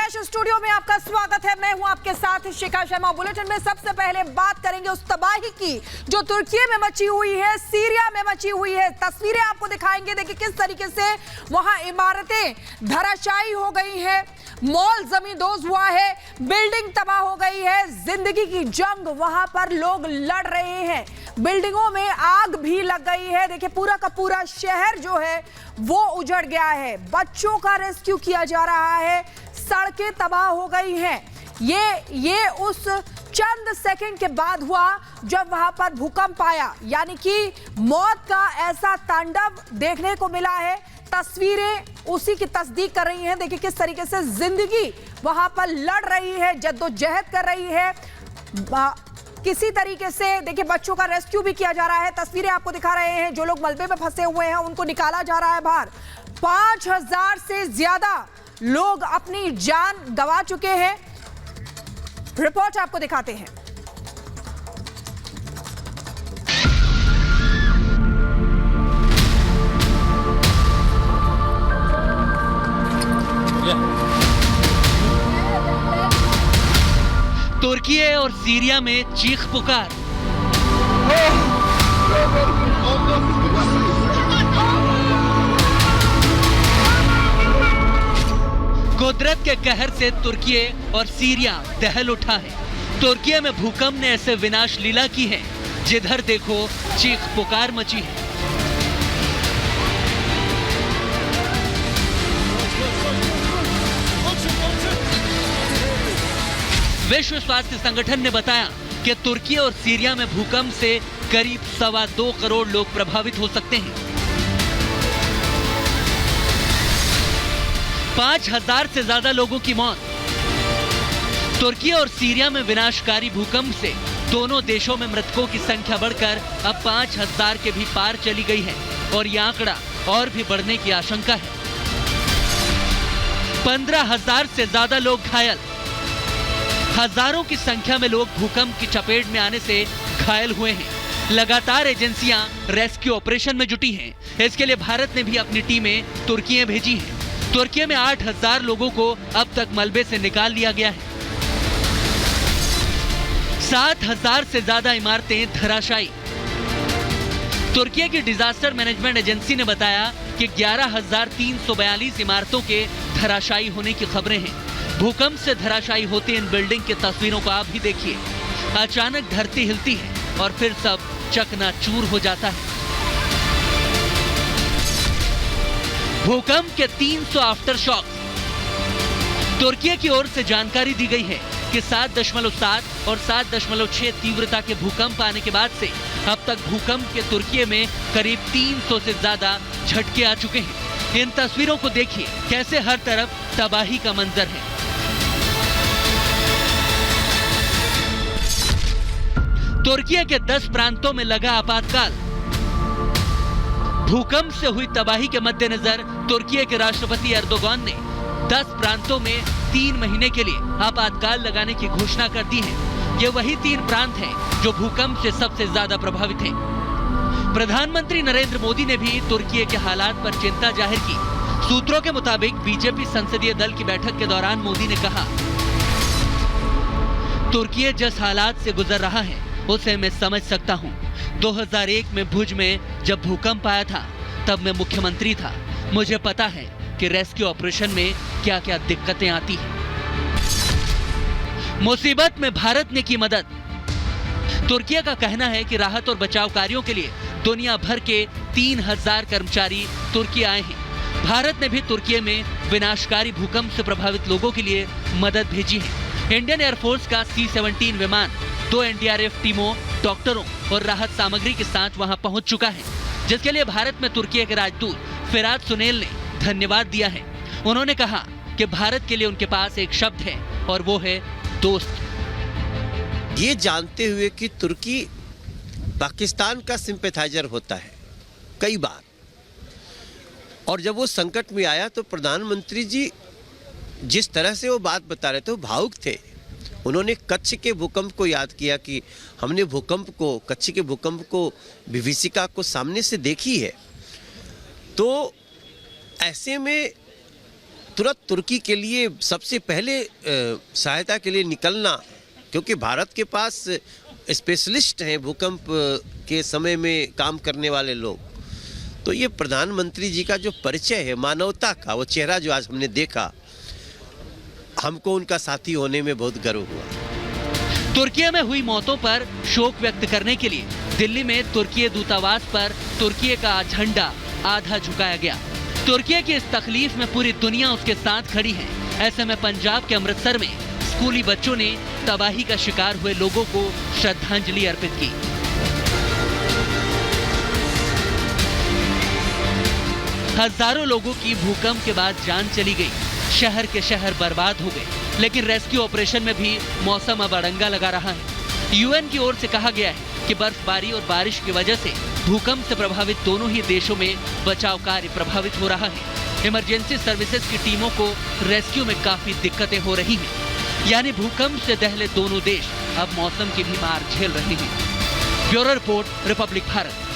Flash studio में आपका स्वागत है। मैं हूं आपके साथ शिखा शर्मा। बुलेटिन में सबसे पहले बात करेंगे उस तबाही की जो तुर्की में मची हुई है, सीरिया में मची हुई है। तस्वीरें आपको दिखाएंगे। देखिए किस तरीके से वहां इमारतें धराशायी हो गई हैं, मॉल जमींदोज हुआ है, बिल्डिंग तबाह हो गई है। जिंदगी की जंग वहां पर लोग लड़ रहे हैं। बिल्डिंगों में आग भी लग गई है। देखिए पूरा का पूरा शहर जो है वो उजड़ गया है। बच्चों का रेस्क्यू किया जा रहा है। सड़कें तबाह हो गई हैं। ये उस चंद सेकंड के बाद हुआ जब वहां पर भूकंप आया, यानी कि मौत का ऐसा तांडव देखने को मिला है। तस्वीरें उसी की तस्दीक कर रही हैं। देखिए किस तरीके से जिंदगी वहां पर लड़ रही है, जद्दोजहद कर रही है। किसी तरीके से देखिए बच्चों का रेस्क्यू भी किया जा रहा है। तस्वीरें आपको दिखा रहे हैं। जो लोग मलबे में फंसे हुए हैं उनको निकाला जा रहा है बाहर। 5000 से ज्यादा लोग अपनी जान गंवा चुके हैं। रिपोर्ट आपको दिखाते हैं। तुर्की और सीरिया में चीख पुकार। कुदरत के कहर से तुर्की और सीरिया दहल उठा है। तुर्की में भूकंप ने ऐसे विनाश लीला की है, जिधर देखो चीख पुकार मची है। विश्व स्वास्थ्य संगठन ने बताया कि तुर्की और सीरिया में भूकंप से करीब 2.25 करोड़ लोग प्रभावित हो सकते हैं। 5000 से ज्यादा लोगों की मौत। तुर्की और सीरिया में विनाशकारी भूकंप से दोनों देशों में मृतकों की संख्या बढ़कर अब 5000 के भी पार चली गई है और यह आंकड़ा और भी बढ़ने की आशंका है। 15,000 से ज्यादा लोग घायल। हजारों की संख्या में लोग भूकंप की चपेट में आने से घायल हुए हैं। लगातार एजेंसियां रेस्क्यू ऑपरेशन में जुटी हैं। इसके लिए भारत ने भी अपनी टीमें तुर्की में भेजी हैं। तुर्की में 8000 लोगों को अब तक मलबे से निकाल लिया गया है। 7000 से ज्यादा इमारतें धराशायी। तुर्की की डिजास्टर मैनेजमेंट एजेंसी ने बताया कि 11,342 इमारतों के धराशायी होने की खबरें हैं। भूकंप से धराशायी होती इन बिल्डिंग की तस्वीरों को आप भी देखिए। अचानक धरती हिलती है और फिर सब चकनाचूर हो जाता है। भूकंप के 300 आफ्टर शॉक। तुर्की की ओर से जानकारी दी गई है कि 7.7 और 7.6 तीव्रता के भूकंप आने के बाद से अब तक भूकंप के तुर्की में करीब 300 से ज्यादा झटके आ चुके हैं। इन तस्वीरों को देखिए कैसे हर तरफ तबाही का मंजर है। तुर्की के 10 प्रांतों में लगा आपातकाल। भूकंप से हुई तबाही के मद्देनजर तुर्की के राष्ट्रपति एर्दोगान ने 10 प्रांतों में 3 महीने के लिए आपातकाल लगाने की घोषणा कर दी है। ये वही 3 प्रांत हैं जो भूकंप से सबसे ज्यादा प्रभावित हैं। प्रधानमंत्री नरेंद्र मोदी ने भी तुर्की के हालात पर चिंता जाहिर की। सूत्रों के मुताबिक बीजेपी संसदीय दल की बैठक के दौरान मोदी ने कहा, तुर्की जिस हालात से गुजर रहा है उसे मैं समझ सकता हूँ। 2001 में भुज में जब भूकंप आया था तब मैं मुख्यमंत्री था। मुझे पता है कि रेस्क्यू ऑपरेशन में क्या क्या दिक्कतें आती हैं। मुसीबत में भारत ने की मदद। तुर्की का कहना है कि राहत और बचाव कार्यों के लिए दुनिया भर के 3000 कर्मचारी तुर्की आए हैं। भारत ने भी तुर्की में विनाशकारी भूकंप से प्रभावित लोगों के लिए मदद भेजी है। इंडियन एयरफोर्स का C-17 विमान 2 NDRF टीमों, डॉक्टरों और राहत सामग्री के साथ वहां पहुंच चुका है, जिसके लिए भारत में तुर्की के राजदूत फिराद सुनेल ने धन्यवाद दिया है। उन्होंने कहा कि भारत के लिए उनके पास एक शब्द है और वो है दोस्त। ये जानते हुए कि तुर्की पाकिस्तान का सिंपैथाइजर होता है कई बार, और जब वो संकट में आया तो प्रधानमंत्री जी जिस तरह से वो बात बता रहे थे वो भावुक थे। उन्होंने कच्छ के भूकंप को याद किया कि हमने भूकंप को, कच्छ के भूकंप को, विभीषिका को सामने से देखी है। तो ऐसे में तुरंत तुर्की के लिए सबसे पहले सहायता के लिए निकलना, क्योंकि भारत के पास स्पेशलिस्ट हैं भूकंप के समय में काम करने वाले लोग। तो ये प्रधानमंत्री जी का जो परिचय है मानवता का, वो चेहरा जो आज हमने देखा, हमको उनका साथी होने में बहुत गर्व हुआ। तुर्की में हुई मौतों पर शोक व्यक्त करने के लिए दिल्ली में तुर्की दूतावास पर तुर्की का झंडा आधा झुकाया गया। तुर्की की इस तकलीफ में पूरी दुनिया उसके साथ खड़ी है। ऐसे में पंजाब के अमृतसर में स्कूली बच्चों ने तबाही का शिकार हुए लोगों को श्रद्धांजलि अर्पित की। हजारों लोगों की भूकंप के बाद जान चली गई, शहर के शहर बर्बाद हो गए। लेकिन रेस्क्यू ऑपरेशन में भी मौसम अब अड़ंगा लगा रहा है। यूएन की ओर से कहा गया है कि बर्फबारी और बारिश की वजह से भूकंप से प्रभावित दोनों ही देशों में बचाव कार्य प्रभावित हो रहा है। इमरजेंसी सर्विसेज की टीमों को रेस्क्यू में काफी दिक्कतें हो रही हैं। यानी भूकंप से दहले दोनों देश अब मौसम की भी मार झेल रहे हैं। Bureau report, Republic Bharat.